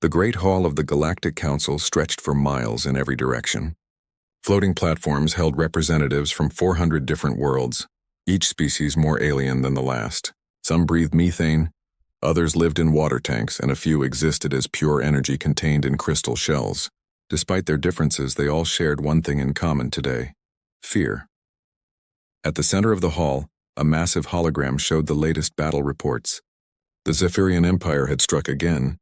The Great Hall of the Galactic Council stretched for miles in every direction. Floating platforms held representatives from 400 different worlds, each species more alien than the last. Some breathed methane, others lived in water tanks, and a few existed as pure energy contained in crystal shells. Despite their differences, they all shared one thing in common today: fear. At the center of the hall, a massive hologram showed the latest battle reports. The Zephyrian Empire had struck again.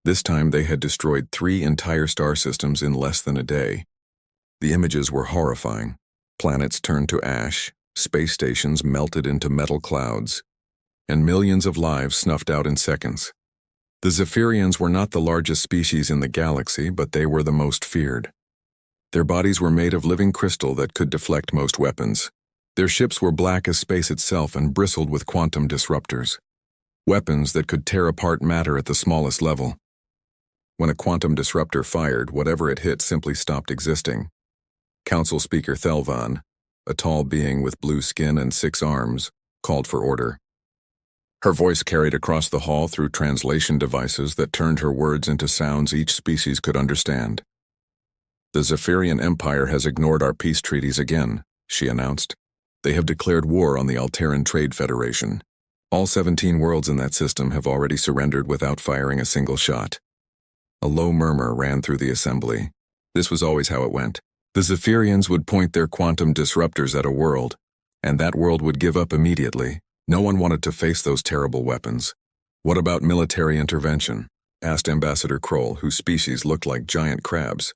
This time they had destroyed 3 entire star systems in less than a day. The images were horrifying. Planets turned to ash, space stations melted into metal clouds, and millions of lives snuffed out in seconds. The Zephyrians were not the largest species in the galaxy, but they were the most feared. Their bodies were made of living crystal that could deflect most weapons. Their ships were black as space itself and bristled with quantum disruptors, weapons that could tear apart matter at the smallest level. When a quantum disruptor fired, whatever it hit simply stopped existing. Council Speaker Thelvan, a tall being with blue skin and 6 arms, called for order. Her voice carried across the hall through translation devices that turned her words into sounds each species could understand. "The Zephyrian Empire has ignored our peace treaties again," she announced. "They have declared war on the Alteran Trade Federation. All 17 worlds in that system have already surrendered without firing a single shot." A low murmur ran through the assembly. This was always how it went. The Zephyrians would point their quantum disruptors at a world, and that world would give up immediately. No one wanted to face those terrible weapons. "What about military intervention?" asked Ambassador Kroll, whose species looked like giant crabs.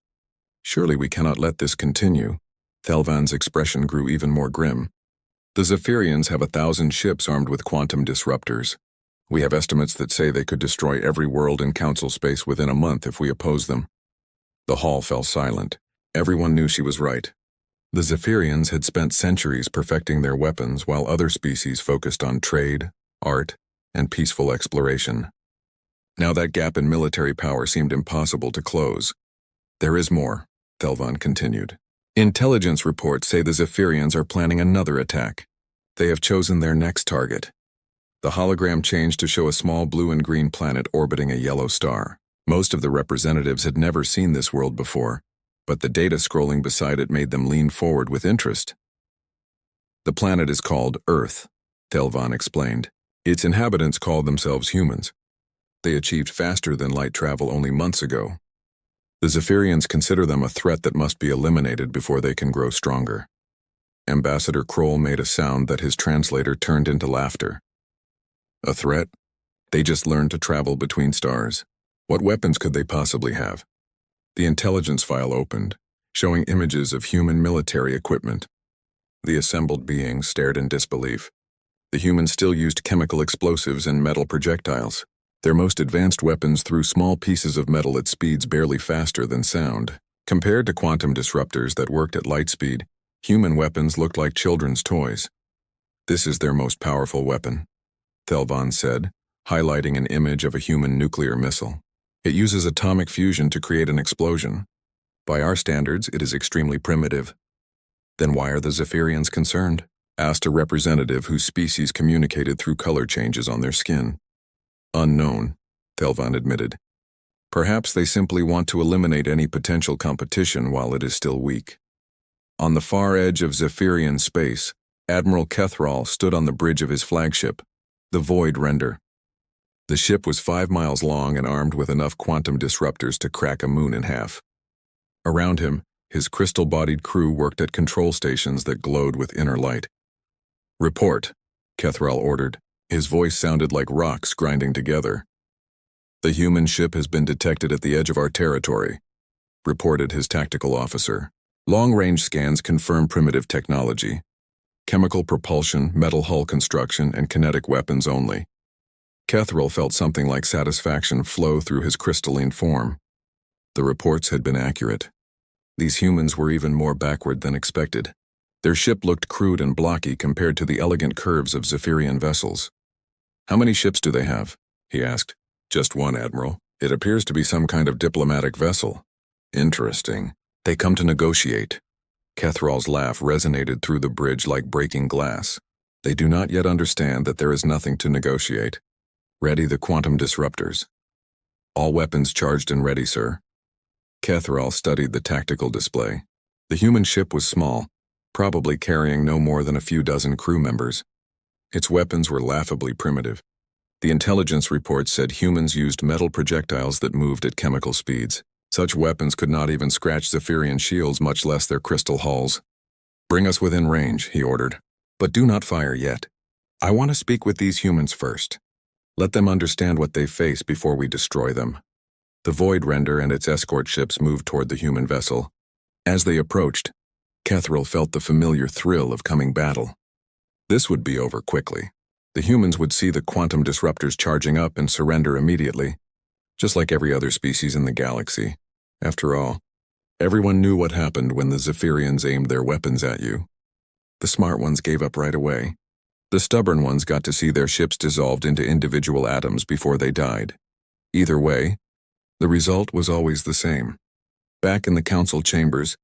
"Surely we cannot let this continue." Thelvan's expression grew even more grim. "The Zephyrians have 1,000 ships armed with quantum disruptors. We have estimates that say they could destroy every world in Council space within a month if we oppose them." The hall fell silent. Everyone knew she was right. The Zephyrians had spent centuries perfecting their weapons while other species focused on trade, art, and peaceful exploration. Now that gap in military power seemed impossible to close. "There is more," Thelvan continued. "Intelligence reports say the Zephyrians are planning another attack. They have chosen their next target." The hologram changed to show a small blue and green planet orbiting a yellow star. Most of the representatives had never seen this world before, but the data scrolling beside it made them lean forward with interest. "The planet is called Earth," Thelvan explained. "Its inhabitants call themselves humans. They achieved faster than light travel only months ago. The Zephyrians consider them a threat that must be eliminated before they can grow stronger." Ambassador Kroll made a sound that his translator turned into laughter. "A threat? They just learned to travel between stars. What weapons could they possibly have?" The intelligence file opened, showing images of human military equipment. The assembled beings stared in disbelief. The humans still used chemical explosives and metal projectiles. Their most advanced weapons threw small pieces of metal at speeds barely faster than sound. Compared to quantum disruptors that worked at light speed, human weapons looked like children's toys. "This is their most powerful weapon," Thelvan said, highlighting an image of a human nuclear missile. "It uses atomic fusion to create an explosion. By our standards, it is extremely primitive." "Then why are the Zephyrians concerned?" asked a representative whose species communicated through color changes on their skin. "Unknown," Thelvan admitted. "Perhaps they simply want to eliminate any potential competition while it is still weak." On the far edge of Zephyrian space, Admiral Kethral stood on the bridge of his flagship, the Void Render. The ship was 5 miles long and armed with enough quantum disruptors to crack a moon in half. Around him, his crystal-bodied crew worked at control stations that glowed with inner light. "Report," Kethral ordered. His voice sounded like rocks grinding together. "The human ship has been detected at the edge of our territory," reported his tactical officer. "Long-range scans confirm primitive technology. Chemical propulsion, metal hull construction, and kinetic weapons only." Kethral felt something like satisfaction flow through his crystalline form. The reports had been accurate. These humans were even more backward than expected. Their ship looked crude and blocky compared to the elegant curves of Zephyrian vessels. "How many ships do they have?" he asked. "Just one, Admiral. It appears to be some kind of diplomatic vessel." "Interesting. They come to negotiate." Kethral's laugh resonated through the bridge like breaking glass. "They do not yet understand that there is nothing to negotiate. Ready the quantum disruptors." All weapons charged and ready, sir. Catherall studied the tactical display. The human ship was small, probably carrying no more than a few dozen crew members. Its weapons were laughably primitive. The intelligence report said humans used metal projectiles that moved at chemical speeds. Such weapons could not even scratch Zephyrian shields, much less their crystal hulls. "Bring us within range," he ordered. "But do not fire yet. I want to speak with these humans first. Let them understand what they face before we destroy them." The Void Render and its escort ships moved toward the human vessel. As they approached, Catherall felt the familiar thrill of coming battle. This would be over quickly. The humans would see the quantum disruptors charging up and surrender immediately, just like every other species in the galaxy. After all, everyone knew what happened when the Zephyrians aimed their weapons at you. The smart ones gave up right away. The stubborn ones got to see their ships dissolved into individual atoms before they died. Either way, the result was always the same. Back in the council chambers,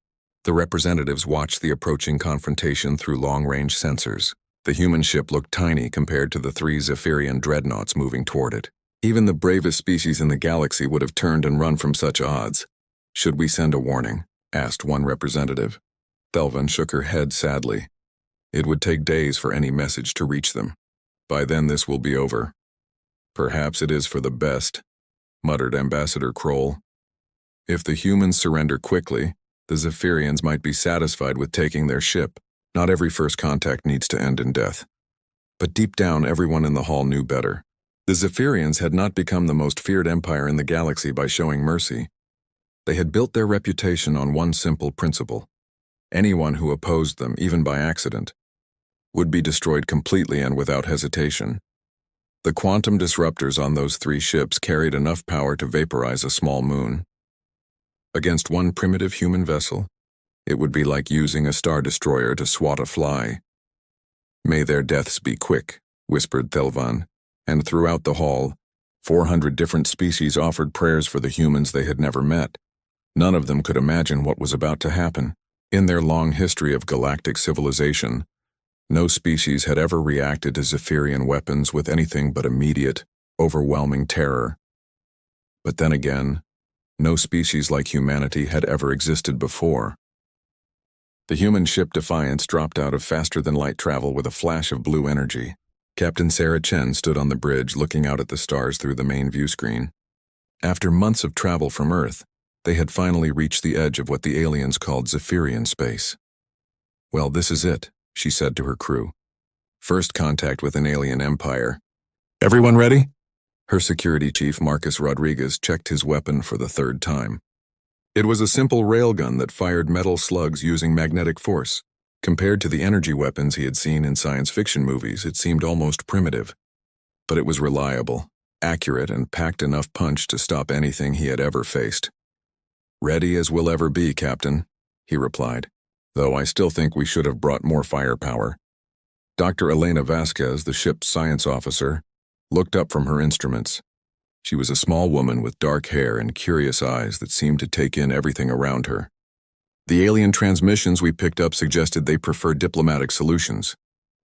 the representatives watched the approaching confrontation through long-range sensors. The human ship looked tiny compared to the 3 Zephyrian dreadnoughts moving toward it. Even the bravest species in the galaxy would have turned and run from such odds. "Should we send a warning?" asked one representative. Thelvan shook her head sadly. "It would take days for any message to reach them. By then this will be over." "Perhaps it is for the best," muttered Ambassador Kroll. "If the humans surrender quickly, the Zephyrians might be satisfied with taking their ship. Not every first contact needs to end in death." But deep down, everyone in the hall knew better. The Zephyrians had not become the most feared empire in the galaxy by showing mercy. They had built their reputation on one simple principle. Anyone who opposed them, even by accident, would be destroyed completely and without hesitation. The quantum disruptors on those 3 ships carried enough power to vaporize a small moon. Against one primitive human vessel, it would be like using a star destroyer to swat a fly. "May their deaths be quick," whispered Thelvan, and throughout the hall, 400 different species offered prayers for the humans they had never met. None of them could imagine what was about to happen. In their long history of galactic civilization, no species had ever reacted to Zephyrian weapons with anything but immediate, overwhelming terror. But then again, no species like humanity had ever existed before. The human ship Defiance dropped out of faster-than-light travel with a flash of blue energy. Captain Sarah Chen stood on the bridge looking out at the stars through the main view screen. After months of travel from Earth, they had finally reached the edge of what the aliens called Zephyrian space. "Well, this is it," she said to her crew. "First contact with an alien empire. Everyone ready?" Her security chief, Marcus Rodriguez, checked his weapon for the 3rd time. It was a simple railgun that fired metal slugs using magnetic force. Compared to the energy weapons he had seen in science fiction movies, it seemed almost primitive. But it was reliable, accurate, and packed enough punch to stop anything he had ever faced. "Ready as we'll ever be, Captain," he replied, "though I still think we should have brought more firepower." Dr. Elena Vasquez, the ship's science officer, looked up from her instruments. She was a small woman with dark hair and curious eyes that seemed to take in everything around her. "The alien transmissions we picked up suggested they prefer diplomatic solutions.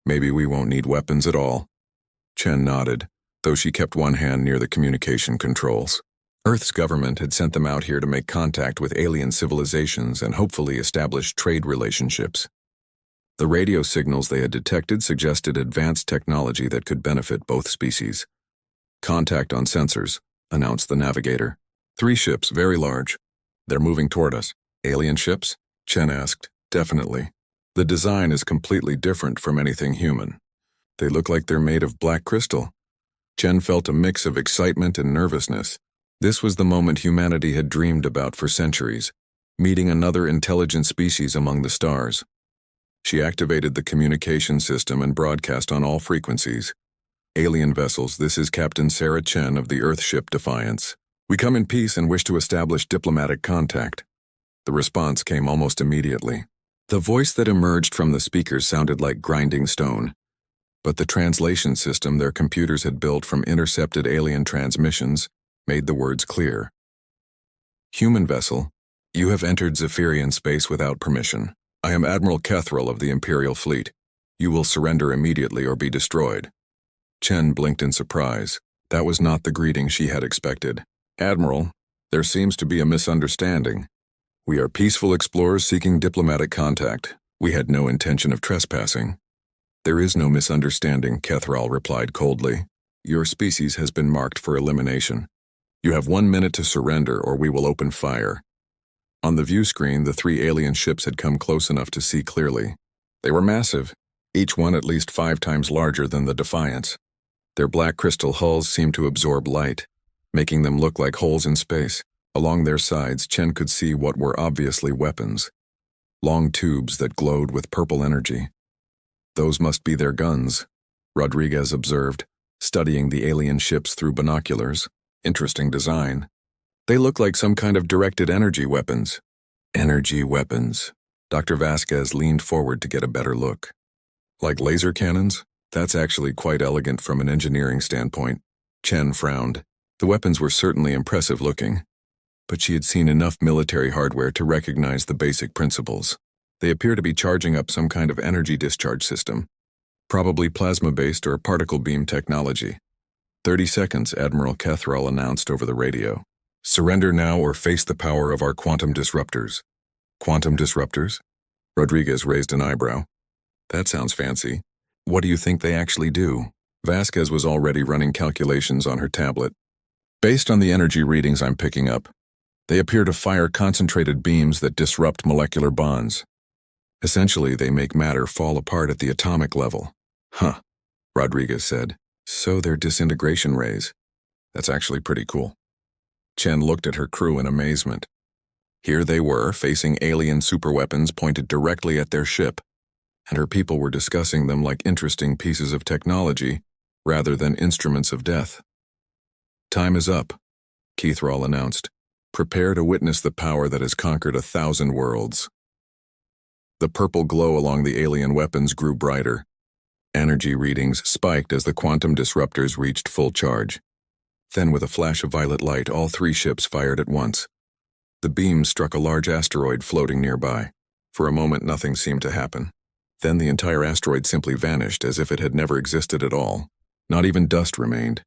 Maybe we won't need weapons at all." Chen nodded, though she kept one hand near the communication controls. Earth's government had sent them out here to make contact with alien civilizations and hopefully establish trade relationships. The radio signals they had detected suggested advanced technology that could benefit both species. "Contact on sensors," announced the navigator. 3 ships, very large. "They're moving toward us." "Alien ships?" Chen asked. "Definitely. The design is completely different from anything human. They look like they're made of black crystal." Chen felt a mix of excitement and nervousness. This was the moment humanity had dreamed about for centuries, meeting another intelligent species among the stars. She activated the communication system and broadcast on all frequencies. "Alien vessels, this is Captain Sarah Chen of the Earth ship Defiance. We come in peace and wish to establish diplomatic contact." The response came almost immediately. The voice that emerged from the speakers sounded like grinding stone, but the translation system their computers had built from intercepted alien transmissions made the words clear. "Human vessel, you have entered Zephyrian space without permission. I am Admiral Catherall of the Imperial Fleet. You will surrender immediately or be destroyed." Chen blinked in surprise. That was not the greeting she had expected. Admiral, there seems to be a misunderstanding. We are peaceful explorers seeking diplomatic contact. We had no intention of trespassing. There is no misunderstanding, Kethral replied coldly. Your species has been marked for elimination. You have 1 minute to surrender or we will open fire. On the view screen, the 3 alien ships had come close enough to see clearly. They were massive, each one at least 5 times larger than the Defiance. Their black crystal hulls seemed to absorb light, making them look like holes in space. Along their sides, Chen could see what were obviously weapons. Long tubes that glowed with purple energy. Those must be their guns, Rodriguez observed, studying the alien ships through binoculars. Interesting design. They look like some kind of directed energy weapons. Energy weapons. Dr. Vasquez leaned forward to get a better look. Like laser cannons? That's actually quite elegant from an engineering standpoint. Chen frowned. The weapons were certainly impressive looking, but she had seen enough military hardware to recognize the basic principles. They appear to be charging up some kind of energy discharge system, probably plasma-based or particle beam technology. 30 seconds, Admiral Kethral announced over the radio. Surrender now or face the power of our quantum disruptors. Quantum disruptors? Rodriguez raised an eyebrow. That sounds fancy. What do you think they actually do? Vasquez was already running calculations on her tablet. Based on the energy readings I'm picking up, they appear to fire concentrated beams that disrupt molecular bonds. Essentially, they make matter fall apart at the atomic level. Huh, Rodriguez said. So they're disintegration rays. That's actually pretty cool. Chen looked at her crew in amazement. Here they were, facing alien superweapons pointed directly at their ship, and her people were discussing them like interesting pieces of technology rather than instruments of death. Time is up, Kethral announced. Prepare to witness the power that has conquered 1,000 worlds. The purple glow along the alien weapons grew brighter. Energy readings spiked as the quantum disruptors reached full charge. Then, with a flash of violet light, all 3 ships fired at once. The beams struck a large asteroid floating nearby. For a moment, nothing seemed to happen. Then the entire asteroid simply vanished as if it had never existed at all. Not even dust remained.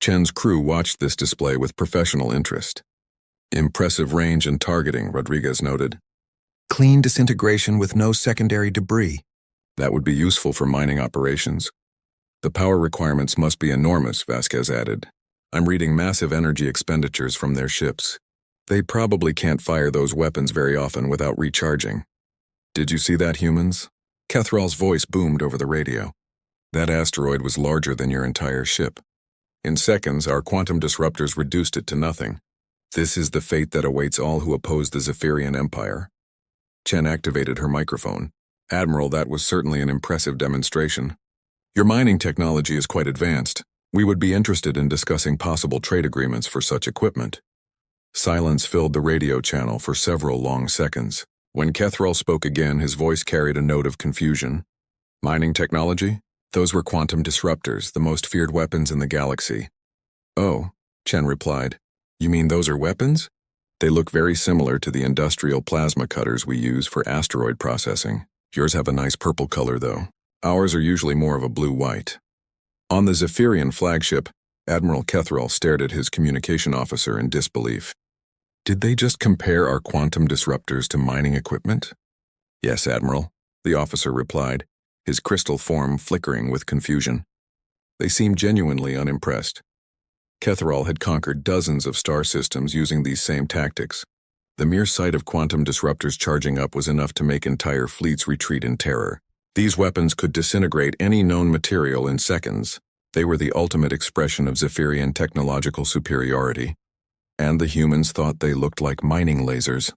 Chen's crew watched this display with professional interest. Impressive range and targeting, Rodriguez noted. Clean disintegration with no secondary debris. That would be useful for mining operations. The power requirements must be enormous, Vasquez added. I'm reading massive energy expenditures from their ships. They probably can't fire those weapons very often without recharging. Did you see that, humans? Kethral's voice boomed over the radio. That asteroid was larger than your entire ship. In seconds, our quantum disruptors reduced it to nothing. This is the fate that awaits all who oppose the Zephyrian Empire. Chen activated her microphone. Admiral, that was certainly an impressive demonstration. Your mining technology is quite advanced. We would be interested in discussing possible trade agreements for such equipment. Silence filled the radio channel for several long seconds. When Kethral spoke again, his voice carried a note of confusion. Mining technology? Those were quantum disruptors, the most feared weapons in the galaxy. Oh, Chen replied. You mean those are weapons? They look very similar to the industrial plasma cutters we use for asteroid processing. Yours have a nice purple color, though. Ours are usually more of a blue-white. On the Zephyrian flagship, Admiral Kethral stared at his communication officer in disbelief. Did they just compare our quantum disruptors to mining equipment? Yes, Admiral, the officer replied, his crystal form flickering with confusion. They seemed genuinely unimpressed. Kethral had conquered dozens of star systems using these same tactics. The mere sight of quantum disruptors charging up was enough to make entire fleets retreat in terror. These weapons could disintegrate any known material in seconds. They were the ultimate expression of Zephyrian technological superiority. And the humans thought they looked like mining lasers.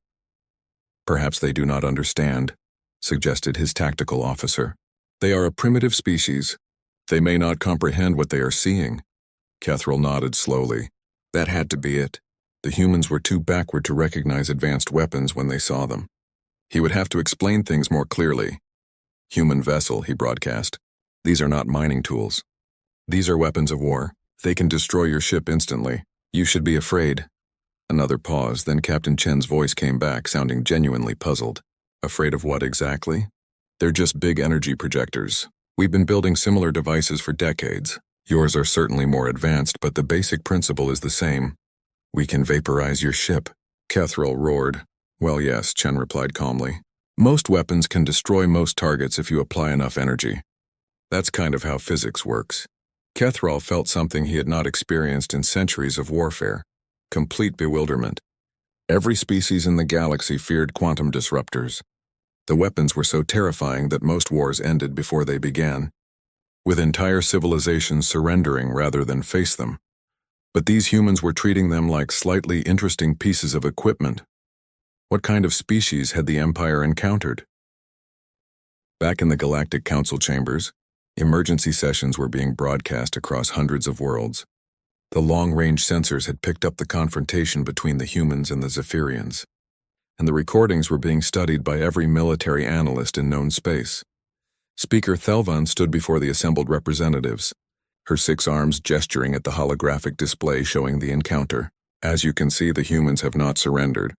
Perhaps they do not understand, suggested his tactical officer. They are a primitive species. They may not comprehend what they are seeing. Kethral nodded slowly. That had to be it. The humans were too backward to recognize advanced weapons when they saw them. He would have to explain things more clearly. Human vessel, he broadcast. These are not mining tools. These are weapons of war. They can destroy your ship instantly. You should be afraid. Another pause, then Captain Chen's voice came back, sounding genuinely puzzled. Afraid of what exactly? They're just big energy projectors. We've been building similar devices for decades. Yours are certainly more advanced, but the basic principle is the same. "We can vaporize your ship," Kethril roared. "Well, yes," Chen replied calmly. "Most weapons can destroy most targets if you apply enough energy. That's kind of how physics works." Kethril felt something he had not experienced in centuries of warfare: complete bewilderment. Every species in the galaxy feared quantum disruptors. The weapons were so terrifying that most wars ended before they began, with entire civilizations surrendering rather than face them. But these humans were treating them like slightly interesting pieces of equipment. What kind of species had the Empire encountered? Back in the Galactic Council chambers, emergency sessions were being broadcast across hundreds of worlds. The long-range sensors had picked up the confrontation between the humans and the Zephyrians, and the recordings were being studied by every military analyst in known space. Speaker Thelvan stood before the assembled representatives, her 6 arms gesturing at the holographic display showing the encounter. "As you can see, the humans have not surrendered.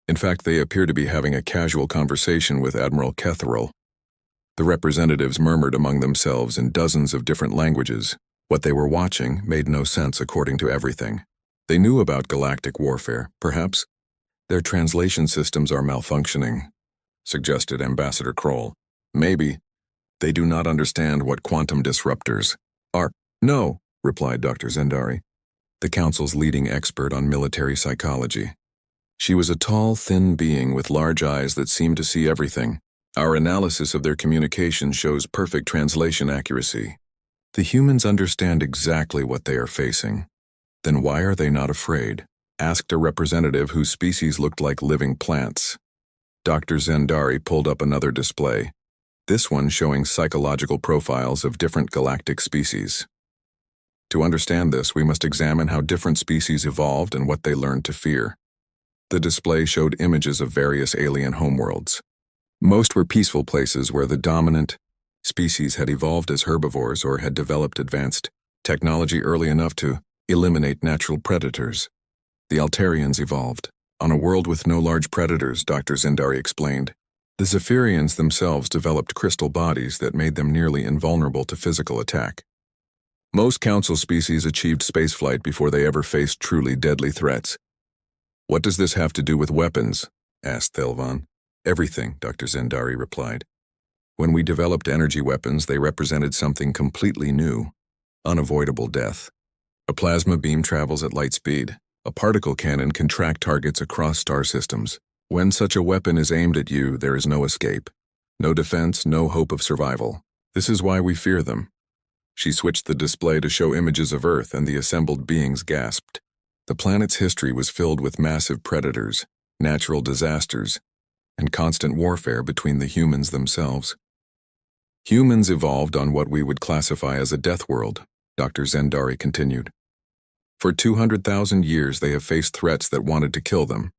In fact, they appear to be having a casual conversation with Admiral Kethril." The representatives murmured among themselves in dozens of different languages. What they were watching made no sense according to everything. They knew about galactic warfare, perhaps. "Their translation systems are malfunctioning," suggested Ambassador Kroll. "Maybe. They do not understand what quantum disruptors are." "No," replied Dr. Zendari, the Council's leading expert on military psychology. She was a tall, thin being with large eyes that seemed to see everything. "Our analysis of their communication shows perfect translation accuracy. The humans understand exactly what they are facing." "Then why are they not afraid?" asked a representative whose species looked like living plants. Dr. Zendari pulled up another display, this one showing psychological profiles of different galactic species. "To understand this, we must examine how different species evolved and what they learned to fear." The display showed images of various alien homeworlds. Most were peaceful places where the dominant species had evolved as herbivores or had developed advanced technology early enough to eliminate natural predators. The Altarians evolved on a world with no large predators, Dr. Zendari explained. The Zephyrians themselves developed crystal bodies that made them nearly invulnerable to physical attack. Most Council species achieved spaceflight before they ever faced truly deadly threats. "What does this have to do with weapons?" asked Thelvan. "Everything," Dr. Zendari replied. "When we developed energy weapons, they represented something completely new: unavoidable death. A plasma beam travels at light speed. A particle cannon can track targets across star systems. When such a weapon is aimed at you, there is no escape. No defense, no hope of survival. This is why we fear them." She switched the display to show images of Earth, and the assembled beings gasped. The planet's history was filled with massive predators, natural disasters, and constant warfare between the humans themselves. "Humans evolved on what we would classify as a death world," Dr. Zendari continued. "For 200,000 years they have faced threats that wanted to kill them.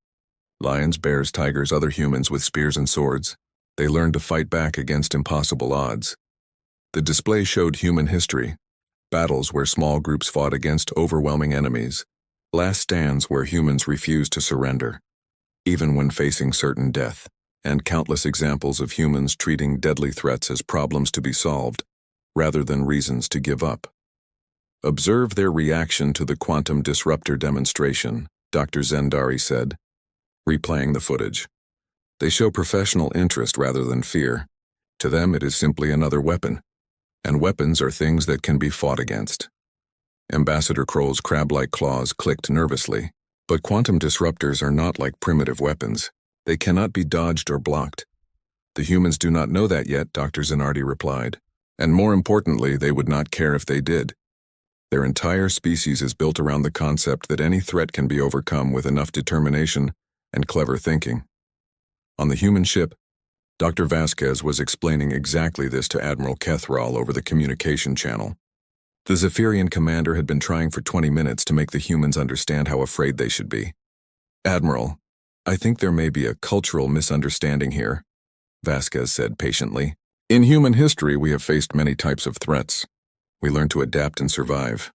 Lions, bears, tigers, other humans with spears and swords. They learned to fight back against impossible odds." The display showed human history: battles where small groups fought against overwhelming enemies, last stands where humans refused to surrender, even when facing certain death, and countless examples of humans treating deadly threats as problems to be solved, rather than reasons to give up. "Observe their reaction to the quantum disruptor demonstration," Dr. Zendari said, replaying the footage. "They show professional interest rather than fear. To them it is simply another weapon, and weapons are things that can be fought against." Ambassador Kroll's crab-like claws clicked nervously. "But quantum disruptors are not like primitive weapons. They cannot be dodged or blocked." "The humans do not know that yet," Dr. Zendari replied. "And more importantly, they would not care if they did. Their entire species is built around the concept that any threat can be overcome with enough determination and clever thinking." On the human ship, Dr. Vasquez was explaining exactly this to Admiral Kethril over the communication channel. The Zephyrian commander had been trying for 20 minutes to make the humans understand how afraid they should be. "Admiral, I think there may be a cultural misunderstanding here," Vasquez said patiently. "In human history, we have faced many types of threats. We learn to adapt and survive."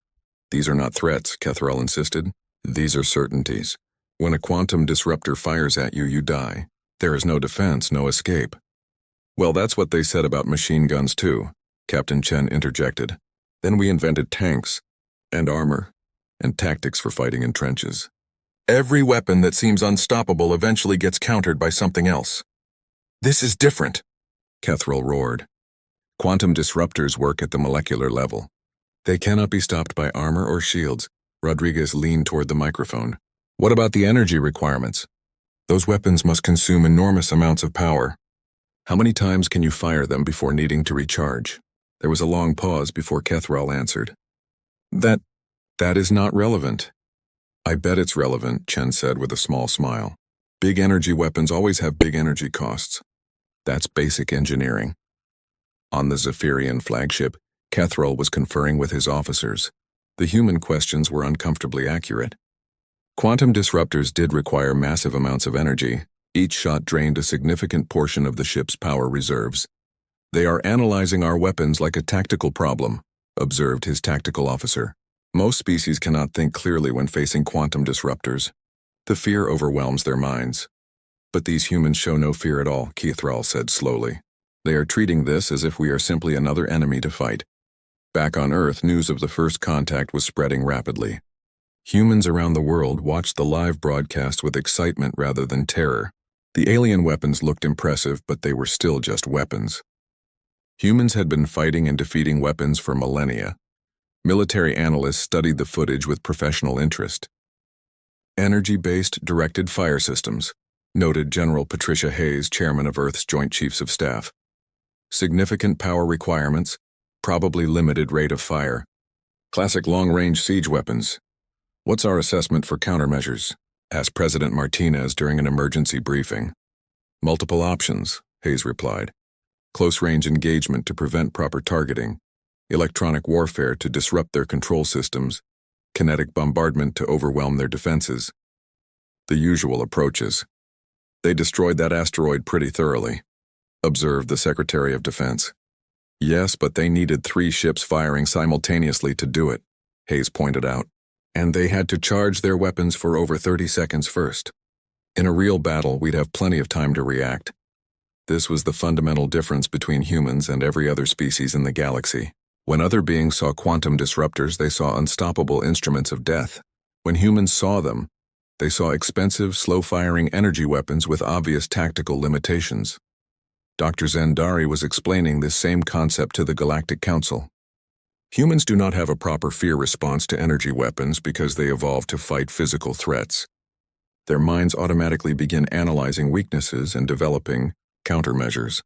"These are not threats," Kethril insisted. "These are certainties. When a quantum disruptor fires at you, you die. There is no defense, no escape." "Well, that's what they said about machine guns too," Captain Chen interjected. "Then we invented tanks, and armor, and tactics for fighting in trenches. Every weapon that seems unstoppable eventually gets countered by something else. This is different, Kethril roared. Quantum disruptors work at the molecular level. They cannot be stopped by armor or shields. Rodriguez leaned toward the microphone. What about the energy requirements? Those weapons must consume enormous amounts of power. How many times can you fire them before needing to recharge? There was a long pause before Kethril answered. That is not relevant. I bet it's relevant, Chen said with a small smile. Big energy weapons always have big energy costs. That's basic engineering. On the Zephyrian flagship, Kethril was conferring with his officers. The human questions were uncomfortably accurate. Quantum disruptors did require massive amounts of energy. Each shot drained a significant portion of the ship's power reserves. They are analyzing our weapons like a tactical problem, observed his tactical officer. Most species cannot think clearly when facing quantum disruptors. The fear overwhelms their minds. But these humans show no fear at all, Kethril said slowly. They are treating this as if we are simply another enemy to fight. Back on Earth, news of the first contact was spreading rapidly. Humans around the world watched the live broadcast with excitement rather than terror. The alien weapons looked impressive, but they were still just weapons. Humans had been fighting and defeating weapons for millennia. Military analysts studied the footage with professional interest. Energy-based directed fire systems, noted General Patricia Hayes, chairman of Earth's Joint Chiefs of Staff. Significant power requirements, probably limited rate of fire. Classic long-range siege weapons. What's our assessment for countermeasures? Asked President Martinez during an emergency briefing. Multiple options, Hayes replied. Close-range engagement to prevent proper targeting. Electronic warfare to disrupt their control systems. Kinetic bombardment to overwhelm their defenses. The usual approaches. They destroyed that asteroid pretty thoroughly, observed the Secretary of Defense. Yes, but they needed 3 ships firing simultaneously to do it, Hayes pointed out. And they had to charge their weapons for over 30 seconds first. In a real battle, we'd have plenty of time to react. This was the fundamental difference between humans and every other species in the galaxy. When other beings saw quantum disruptors, they saw unstoppable instruments of death. When humans saw them, they saw expensive, slow-firing energy weapons with obvious tactical limitations. Dr. Zendari was explaining this same concept to the Galactic Council. Humans do not have a proper fear response to energy weapons because they evolved to fight physical threats. Their minds automatically begin analyzing weaknesses and developing countermeasures.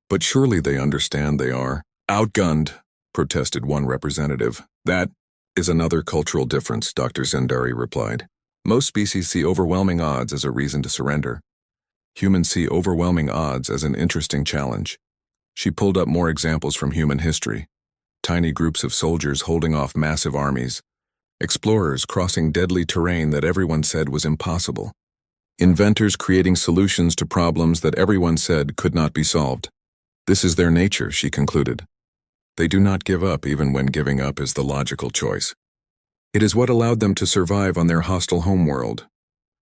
But surely they understand they are outgunned, protested one representative. That is another cultural difference, Dr. Zendari replied. Most species see overwhelming odds as a reason to surrender. Humans see overwhelming odds as an interesting challenge. She pulled up more examples from human history. Tiny groups of soldiers holding off massive armies. Explorers crossing deadly terrain that everyone said was impossible. Inventors creating solutions to problems that everyone said could not be solved. This is their nature, she concluded. They do not give up even when giving up is the logical choice. It is what allowed them to survive on their hostile homeworld,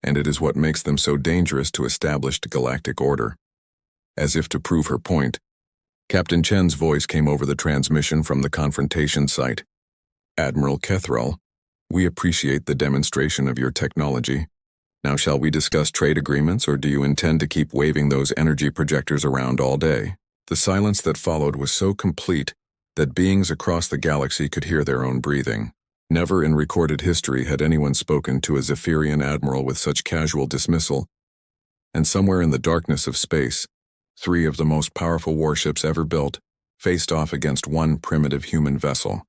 and it is what makes them so dangerous to established galactic order. As if to prove her point, Captain Chen's voice came over the transmission from the confrontation site. Admiral Kethril, we appreciate the demonstration of your technology. Now shall we discuss trade agreements, or do you intend to keep waving those energy projectors around all day? The silence that followed was so complete that beings across the galaxy could hear their own breathing. Never in recorded history had anyone spoken to a Zephyrian admiral with such casual dismissal. And somewhere in the darkness of space, 3 of the most powerful warships ever built faced off against one primitive human vessel,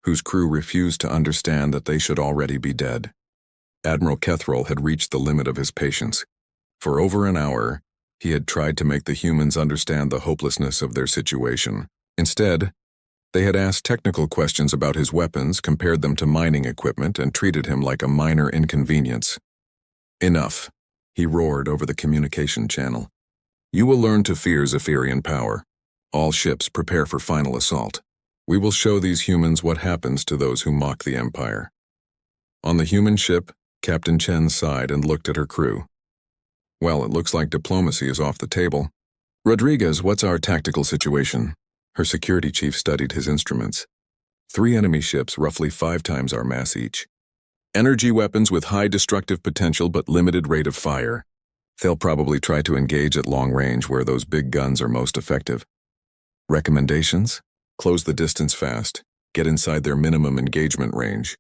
whose crew refused to understand that they should already be dead. Admiral Kethril had reached the limit of his patience. For over an hour, he had tried to make the humans understand the hopelessness of their situation. Instead, they had asked technical questions about his weapons, compared them to mining equipment, and treated him like a minor inconvenience. Enough, he roared over the communication channel. You will learn to fear Zephyrian power. All ships prepare for final assault. We will show these humans what happens to those who mock the Empire. On the human ship, Captain Chen sighed and looked at her crew. Well, it looks like diplomacy is off the table. Rodriguez, what's our tactical situation? Her security chief studied his instruments. 3 enemy ships, roughly 5 times our mass each. Energy weapons with high destructive potential but limited rate of fire. They'll probably try to engage at long range where those big guns are most effective. Recommendations? Close the distance fast. Get inside their minimum engagement range.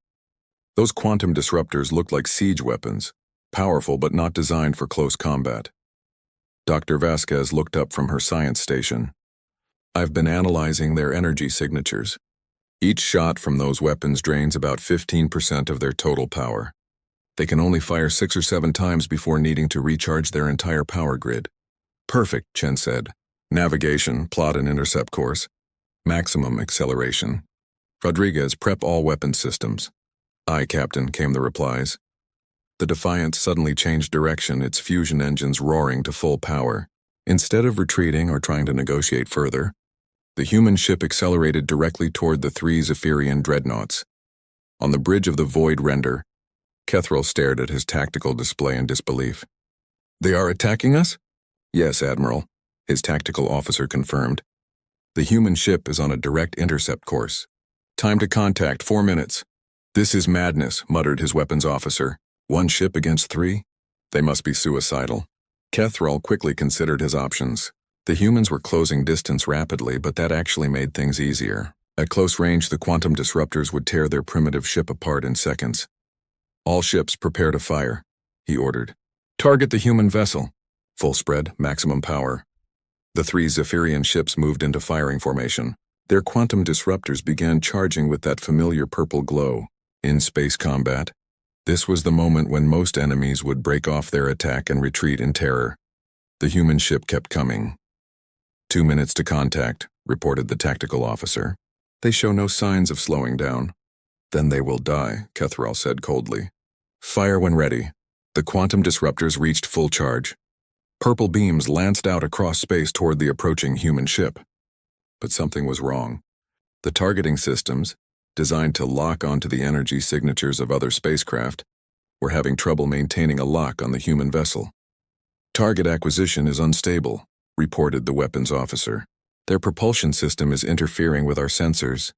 Those quantum disruptors look like siege weapons, powerful but not designed for close combat. Dr. Vasquez looked up from her science station. I've been analyzing their energy signatures. Each shot from those weapons drains about 15% of their total power. They can only fire 6 or 7 times before needing to recharge their entire power grid. Perfect, Chen said. Navigation, plot and intercept course. Maximum acceleration. Rodriguez, prep all weapon systems. Aye, Captain, came the replies. The Defiant suddenly changed direction, its fusion engines roaring to full power. Instead of retreating or trying to negotiate further, the human ship accelerated directly toward the 3 Zephyrian dreadnoughts. On the bridge of the Void Render, Kethril stared at his tactical display in disbelief. They are attacking us? Yes, Admiral, his tactical officer confirmed. The human ship is on a direct intercept course. Time to contact, 4 minutes. This is madness, muttered his weapons officer. 1 ship against 3? They must be suicidal. Kethril quickly considered his options. The humans were closing distance rapidly, but that actually made things easier. At close range, the quantum disruptors would tear their primitive ship apart in seconds. All ships prepare to fire, he ordered. Target the human vessel. Full spread, maximum power. The 3 Zephyrian ships moved into firing formation. Their quantum disruptors began charging with that familiar purple glow. In space combat, this was the moment when most enemies would break off their attack and retreat in terror. The human ship kept coming. 2 minutes to contact, reported the tactical officer. They show no signs of slowing down. Then they will die, Kethril said coldly. Fire when ready. The quantum disruptors reached full charge. Purple beams lanced out across space toward the approaching human ship. But something was wrong. The targeting systems, designed to lock onto the energy signatures of other spacecraft, were having trouble maintaining a lock on the human vessel. Target acquisition is unstable, reported the weapons officer. Their propulsion system is interfering with our sensors.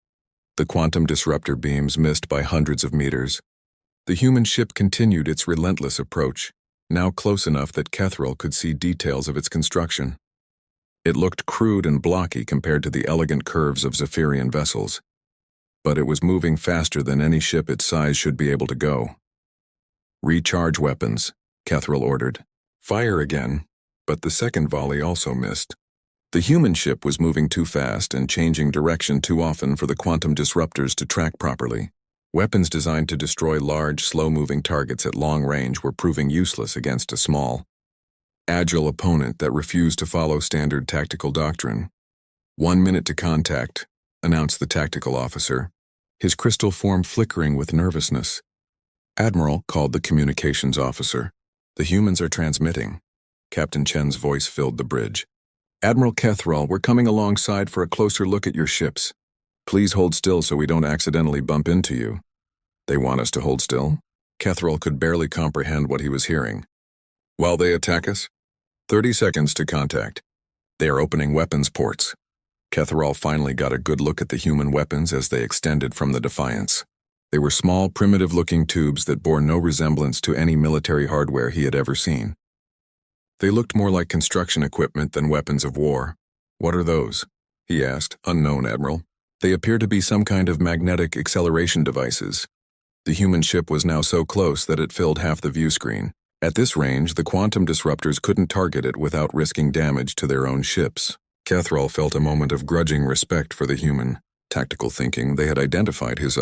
The quantum disruptor beams missed by hundreds of meters. The human ship continued its relentless approach, now close enough that Kethril could see details of its construction. It looked crude and blocky compared to the elegant curves of Zephyrian vessels. But it was moving faster than any ship its size should be able to go. Recharge weapons, Kethril ordered. Fire again, but the second volley also missed. The human ship was moving too fast and changing direction too often for the quantum disruptors to track properly. Weapons designed to destroy large, slow-moving targets at long range were proving useless against a small, agile opponent that refused to follow standard tactical doctrine. 1 minute to contact, announced the tactical officer, his crystal form flickering with nervousness. Admiral, called the communications officer. The humans are transmitting. Captain Chen's voice filled the bridge. Admiral Kethril, we're coming alongside for a closer look at your ships. Please hold still so we don't accidentally bump into you. They want us to hold still? Kethril could barely comprehend what he was hearing. While they attack us? 30 seconds to contact. They are opening weapons ports. Kethril finally got a good look at the human weapons as they extended from the Defiance. They were small, primitive-looking tubes that bore no resemblance to any military hardware he had ever seen. They looked more like construction equipment than weapons of war. What are those? He asked. Unknown, Admiral. They appear to be some kind of magnetic acceleration devices. The human ship was now so close that it filled half the view screen. At this range, the quantum disruptors couldn't target it without risking damage to their own ships. Kethril felt a moment of grudging respect for the human. Tactical thinking, they had identified his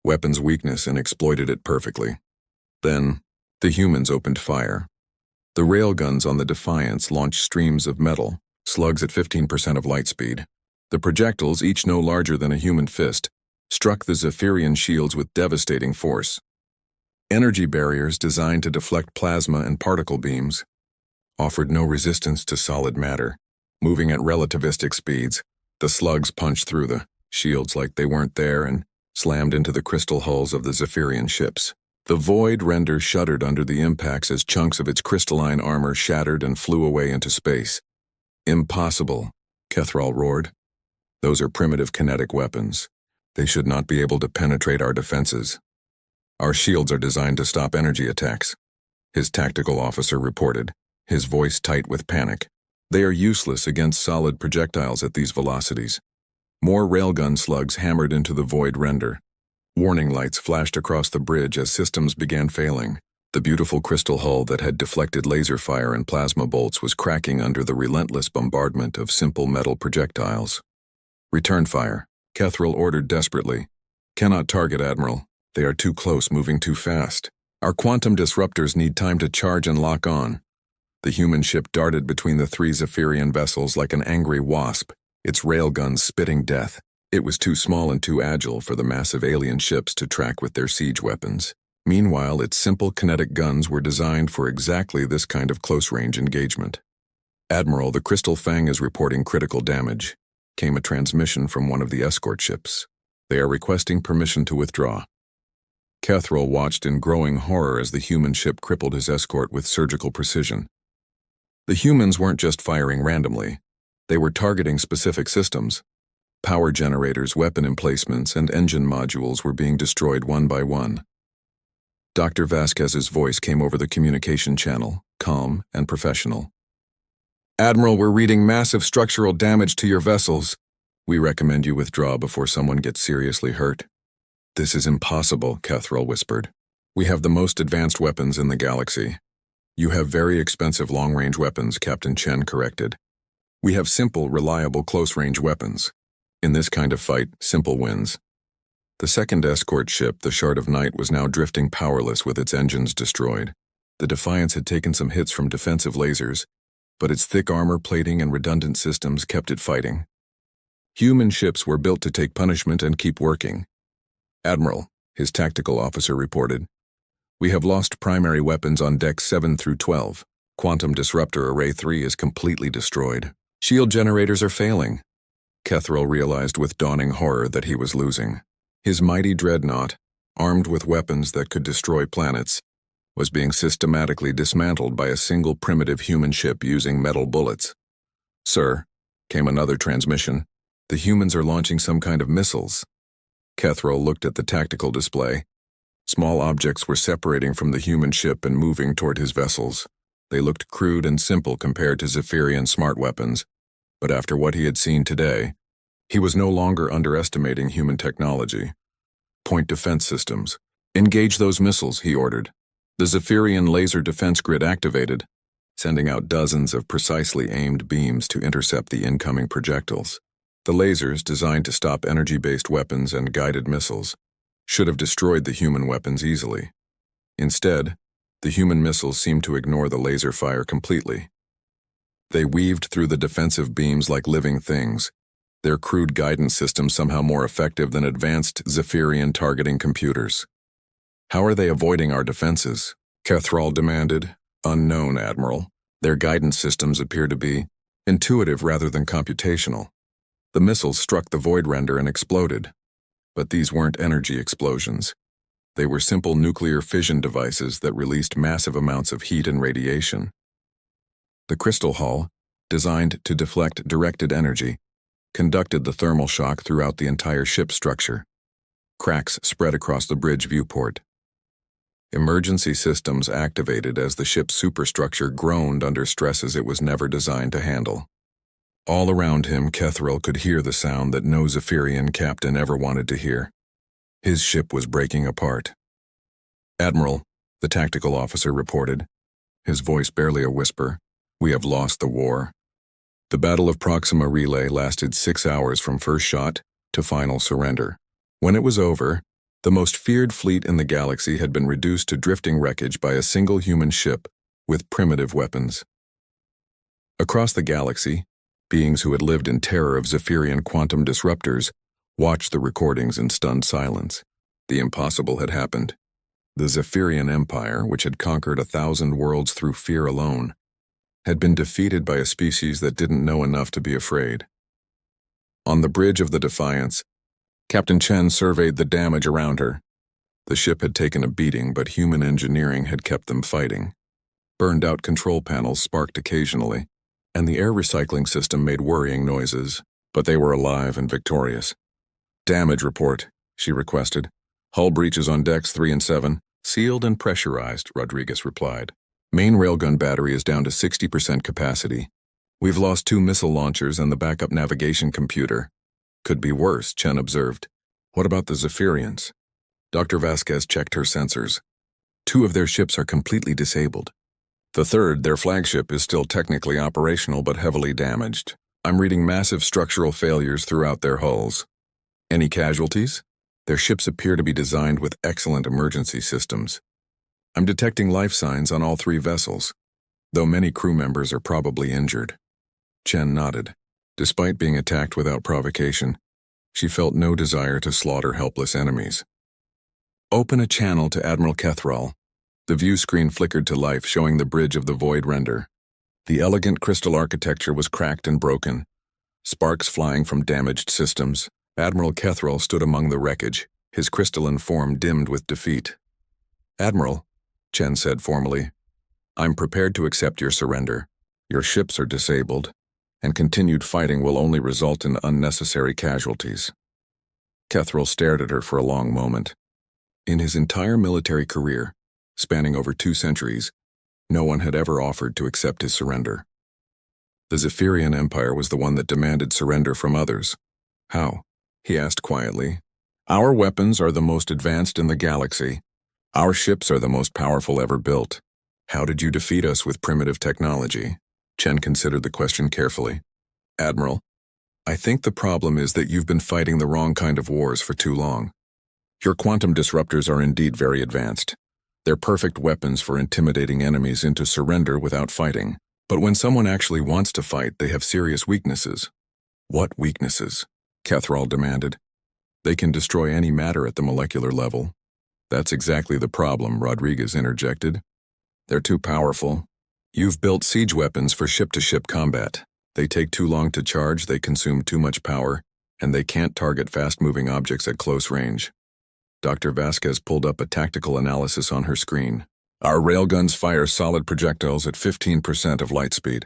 weapon's weakness and exploited it perfectly. Then, the humans opened fire. The railguns on the Defiance launched streams of metal, slugs at 15% of light speed. The projectiles, each no larger than a human fist, struck the Zephyrian shields with devastating force. Energy barriers designed to deflect plasma and particle beams offered no resistance to solid matter. Moving at relativistic speeds, the slugs punched through the shields like they weren't there and slammed into the crystal hulls of the Zephyrian ships. The Void Render shuddered under the impacts as chunks of its crystalline armor shattered and flew away into space. Impossible, Kethril roared. Those are primitive kinetic weapons. They should not be able to penetrate our defenses. Our shields are designed to stop energy attacks, his tactical officer reported, his voice tight with panic. They are useless against solid projectiles at these velocities. More railgun slugs hammered into the void render. Warning lights flashed across the bridge as systems began failing. The beautiful crystal hull that had deflected laser fire and plasma bolts was cracking under the relentless bombardment of simple metal projectiles. Return fire, Kethril ordered desperately. Cannot target, Admiral. They are too close, moving too fast. Our quantum disruptors need time to charge and lock on. The human ship darted between the three Zephyrian vessels like an angry wasp, its railguns spitting death. It was too small and too agile for the massive alien ships to track with their siege weapons. Meanwhile, its simple kinetic guns were designed for exactly this kind of close-range engagement. Admiral, the Crystal Fang is reporting critical damage. Came a transmission from one of the escort ships. They are requesting permission to withdraw. Kethril watched in growing horror as the human ship crippled his escort with surgical precision. The humans weren't just firing randomly. They were targeting specific systems. Power generators, weapon emplacements, and engine modules were being destroyed one by one. Dr. Vasquez's voice came over the communication channel, calm and professional. Admiral, we're reading massive structural damage to your vessels. We recommend you withdraw before someone gets seriously hurt. This is impossible, Kethril whispered. We have the most advanced weapons in the galaxy. You have very expensive long-range weapons, Captain Chen corrected. We have simple, reliable close-range weapons. In this kind of fight, simple wins. The second escort ship, the Shard of Night, was now drifting powerless with its engines destroyed. The Defiance had taken some hits from defensive lasers, but its thick armor plating and redundant systems kept it fighting. Human ships were built to take punishment and keep working. Admiral, his tactical officer reported, we have lost primary weapons on decks 7 through 12. Quantum Disruptor Array 3 is completely destroyed. Shield generators are failing. Kethril realized with dawning horror that he was losing. His mighty dreadnought, armed with weapons that could destroy planets, was being systematically dismantled by a single primitive human ship using metal bullets. Sir, came another transmission. The humans are launching some kind of missiles. Kethril looked at the tactical display. Small objects were separating from the human ship and moving toward his vessels. They looked crude and simple compared to Zephyrian smart weapons, but after what he had seen today, he was no longer underestimating human technology. Point defense systems. Engage those missiles, he ordered. The Zephyrian laser defense grid activated, sending out dozens of precisely aimed beams to intercept the incoming projectiles. The lasers, designed to stop energy-based weapons and guided missiles, should have destroyed the human weapons easily. Instead, the human missiles seemed to ignore the laser fire completely. They weaved through the defensive beams like living things, their crude guidance system somehow more effective than advanced Zephyrian targeting computers. How are they avoiding our defenses? Kethril demanded. Unknown, Admiral. Their guidance systems appear to be intuitive rather than computational. The missiles struck the void render and exploded. But these weren't energy explosions. They were simple nuclear fission devices that released massive amounts of heat and radiation. The crystal hull, designed to deflect directed energy, conducted the thermal shock throughout the entire ship structure. Cracks spread across the bridge viewport. Emergency systems activated as the ship's superstructure groaned under stresses it was never designed to handle. All around him, Kethril could hear the sound that no Zephyrian captain ever wanted to hear. His ship was breaking apart. Admiral, the tactical officer reported, his voice barely a whisper, we have lost the war. The Battle of Proxima Relay lasted 6 hours from first shot to final surrender. When it was over, the most feared fleet in the galaxy had been reduced to drifting wreckage by a single human ship with primitive weapons. Across the galaxy, beings who had lived in terror of Zephyrian quantum disruptors watched the recordings in stunned silence. The impossible had happened. The Zephyrian Empire, which had conquered 1,000 worlds through fear alone, had been defeated by a species that didn't know enough to be afraid. On the bridge of the Defiance, Captain Chen surveyed the damage around her. The ship had taken a beating, but human engineering had kept them fighting. Burned-out control panels sparked occasionally, and the air recycling system made worrying noises, but they were alive and victorious. Damage report, she requested. Hull breaches on decks 3 and 7, sealed and pressurized, Rodriguez replied. Main railgun battery is down to 60% capacity. We've lost 2 missile launchers and the backup navigation computer. Could be worse, Chen observed. What about the Zephyrians? Dr. Vasquez checked her sensors. 2 of their ships are completely disabled. The third, their flagship, is still technically operational but heavily damaged. I'm reading massive structural failures throughout their hulls. Any casualties? Their ships appear to be designed with excellent emergency systems. I'm detecting life signs on all 3 vessels, though many crew members are probably injured. Chen nodded. Despite being attacked without provocation, she felt no desire to slaughter helpless enemies. Open a channel to Admiral Kethrall. The view screen flickered to life, showing the bridge of the Void Render. The elegant crystal architecture was cracked and broken, sparks flying from damaged systems. Admiral Kethrall stood among the wreckage, his crystalline form dimmed with defeat. Admiral, Chen said formally, I'm prepared to accept your surrender. Your ships are disabled, and continued fighting will only result in unnecessary casualties. Kethrall stared at her for a long moment. In his entire military career, spanning over 2 centuries, no one had ever offered to accept his surrender. The Zephyrian Empire was the one that demanded surrender from others. How? He asked quietly. Our weapons are the most advanced in the galaxy. Our ships are the most powerful ever built. How did you defeat us with primitive technology? Chen considered the question carefully. Admiral, I think the problem is that you've been fighting the wrong kind of wars for too long. Your quantum disruptors are indeed very advanced. They're perfect weapons for intimidating enemies into surrender without fighting. But when someone actually wants to fight, they have serious weaknesses. What weaknesses? Kethrall demanded. They can destroy any matter at the molecular level. That's exactly the problem, Rodriguez interjected. They're too powerful. You've built siege weapons for ship-to-ship combat. They take too long to charge, they consume too much power, and they can't target fast-moving objects at close range. Dr. Vasquez pulled up a tactical analysis on her screen. Our railguns fire solid projectiles at 15% of light speed.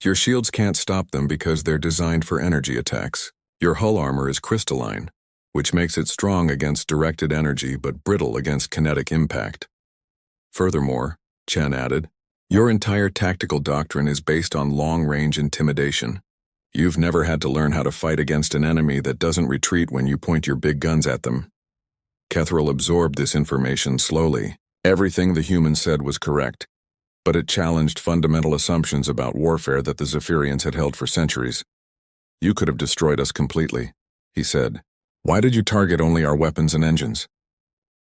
Your shields can't stop them because they're designed for energy attacks. Your hull armor is crystalline, which makes it strong against directed energy but brittle against kinetic impact. Furthermore, Chen added, your entire tactical doctrine is based on long-range intimidation. You've never had to learn how to fight against an enemy that doesn't retreat when you point your big guns at them. Kethrall absorbed this information slowly. Everything the human said was correct, but it challenged fundamental assumptions about warfare that the Zephyrians had held for centuries. You could have destroyed us completely, he said. Why did you target only our weapons and engines?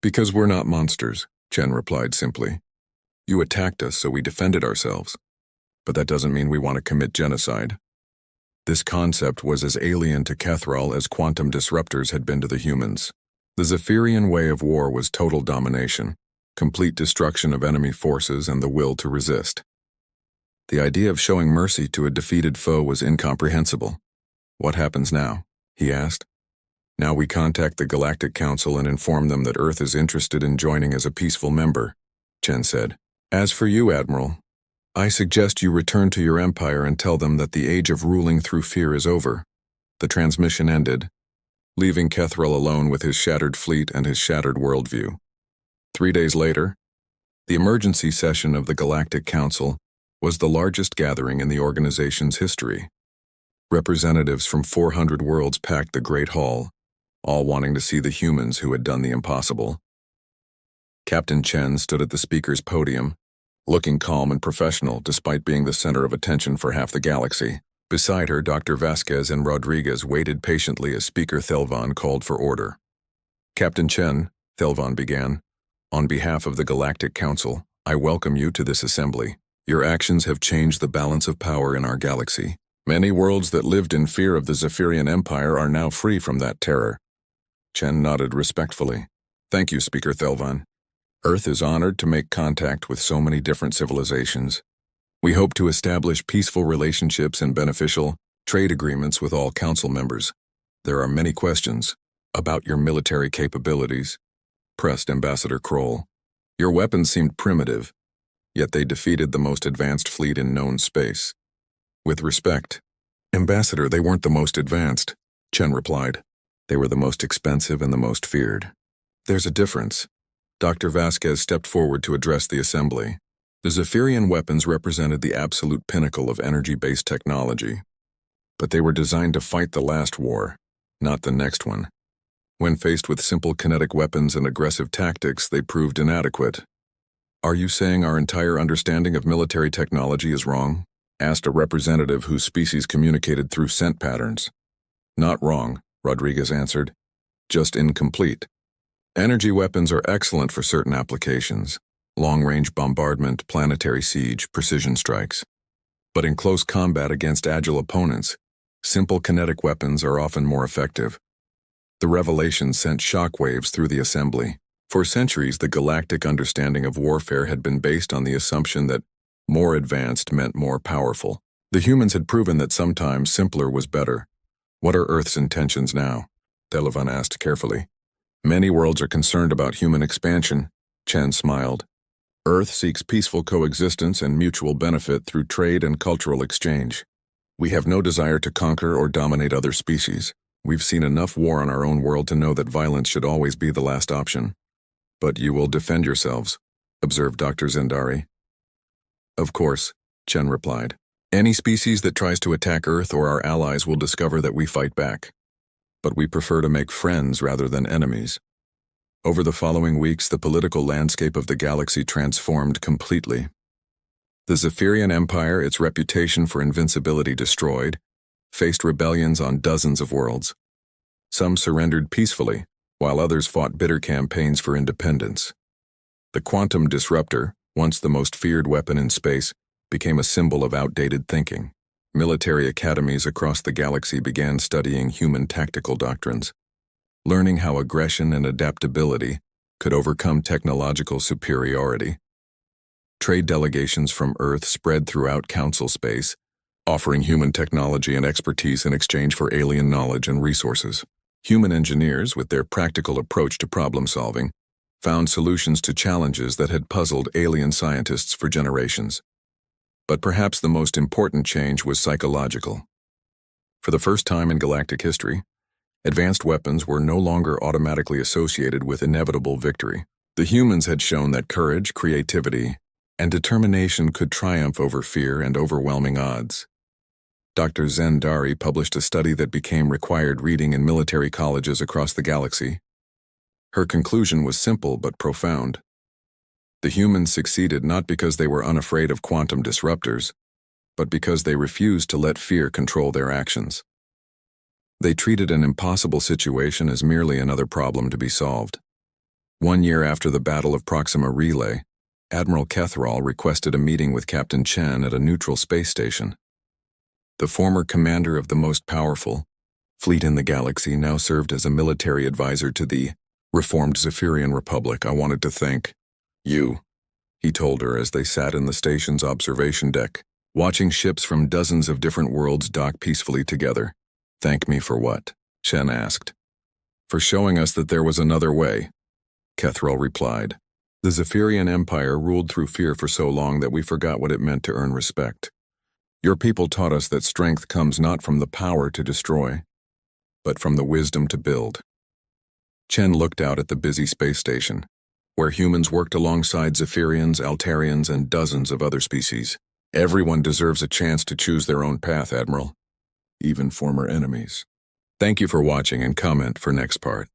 Because we're not monsters, Chen replied simply. You attacked us, so we defended ourselves. But that doesn't mean we want to commit genocide. This concept was as alien to Kethrall as quantum disruptors had been to the humans. The Zephyrian way of war was total domination, complete destruction of enemy forces, and the will to resist. The idea of showing mercy to a defeated foe was incomprehensible. What happens now? He asked. Now we contact the Galactic Council and inform them that Earth is interested in joining as a peaceful member, Chen said. As for you, Admiral, I suggest you return to your empire and tell them that the age of ruling through fear is over. The transmission ended, leaving Kethrall alone with his shattered fleet and his shattered worldview. 3 days later, the emergency session of the Galactic Council was the largest gathering in the organization's history. Representatives from 400 worlds packed the Great Hall, all wanting to see the humans who had done the impossible. Captain Chen stood at the speaker's podium, looking calm and professional despite being the center of attention for half the galaxy. Beside her, Dr. Vasquez and Rodriguez waited patiently as Speaker Thelvan called for order. Captain Chen, Thelvan began, on behalf of the Galactic Council, I welcome you to this assembly. Your actions have changed the balance of power in our galaxy. Many worlds that lived in fear of the Zephyrian Empire are now free from that terror. Chen nodded respectfully. Thank you, Speaker Thelvan. Earth is honored to make contact with so many different civilizations. We hope to establish peaceful relationships and beneficial trade agreements with all council members. There are many questions about your military capabilities, pressed Ambassador Kroll. Your weapons seemed primitive, yet they defeated the most advanced fleet in known space. With respect, Ambassador, they weren't the most advanced, Chen replied. They were the most expensive and the most feared. There's a difference. Dr. Vasquez stepped forward to address the assembly. The Zephyrian weapons represented the absolute pinnacle of energy-based technology. But they were designed to fight the last war, not the next one. When faced with simple kinetic weapons and aggressive tactics, they proved inadequate. "Are you saying our entire understanding of military technology is wrong?" asked a representative whose species communicated through scent patterns. "Not wrong," Rodriguez answered. "Just incomplete. Energy weapons are excellent for certain applications: long-range bombardment, planetary siege, precision strikes. But in close combat against agile opponents, simple kinetic weapons are often more effective." The revelation sent shockwaves through the assembly. For centuries, the galactic understanding of warfare had been based on the assumption that more advanced meant more powerful. The humans had proven that sometimes simpler was better. "What are Earth's intentions now?" Delavan asked carefully. "Many worlds are concerned about human expansion," Chen smiled. "Earth seeks peaceful coexistence and mutual benefit through trade and cultural exchange. We have no desire to conquer or dominate other species. We've seen enough war on our own world to know that violence should always be the last option." "But you will defend yourselves," observed Dr. Zendari. "Of course," Chen replied. "Any species that tries to attack Earth or our allies will discover that we fight back. But we prefer to make friends rather than enemies." Over the following weeks, the political landscape of the galaxy transformed completely. The Zephyrian Empire, its reputation for invincibility destroyed, faced rebellions on dozens of worlds. Some surrendered peacefully, while others fought bitter campaigns for independence. The quantum disruptor, once the most feared weapon in space, became a symbol of outdated thinking. Military academies across the galaxy began studying human tactical doctrines, learning how aggression and adaptability could overcome technological superiority. Trade delegations from Earth spread throughout Council space, offering human technology and expertise in exchange for alien knowledge and resources. Human engineers, with their practical approach to problem-solving, found solutions to challenges that had puzzled alien scientists for generations. But perhaps the most important change was psychological. For the first time in galactic history, advanced weapons were no longer automatically associated with inevitable victory. The humans had shown that courage, creativity, and determination could triumph over fear and overwhelming odds. Dr. Zendari published a study that became required reading in military colleges across the galaxy. Her conclusion was simple but profound. The humans succeeded not because they were unafraid of quantum disruptors, but because they refused to let fear control their actions. They treated an impossible situation as merely another problem to be solved. 1 year after the Battle of Proxima Relay, Admiral Kethrall requested a meeting with Captain Chen at a neutral space station. The former commander of the most powerful fleet in the galaxy now served as a military advisor to the reformed Zephyrian Republic. "I wanted to thank you," he told her as they sat in the station's observation deck, watching ships from dozens of different worlds dock peacefully together. "Thank me for what?" Chen asked. "For showing us that there was another way," Kethrall replied. "The Zephyrian Empire ruled through fear for so long that we forgot what it meant to earn respect. Your people taught us that strength comes not from the power to destroy, but from the wisdom to build." Chen looked out at the busy space station, where humans worked alongside Zephyrians, Altarians, and dozens of other species. "Everyone deserves a chance to choose their own path, Admiral. Even former enemies." Thank you for watching and comment for next part.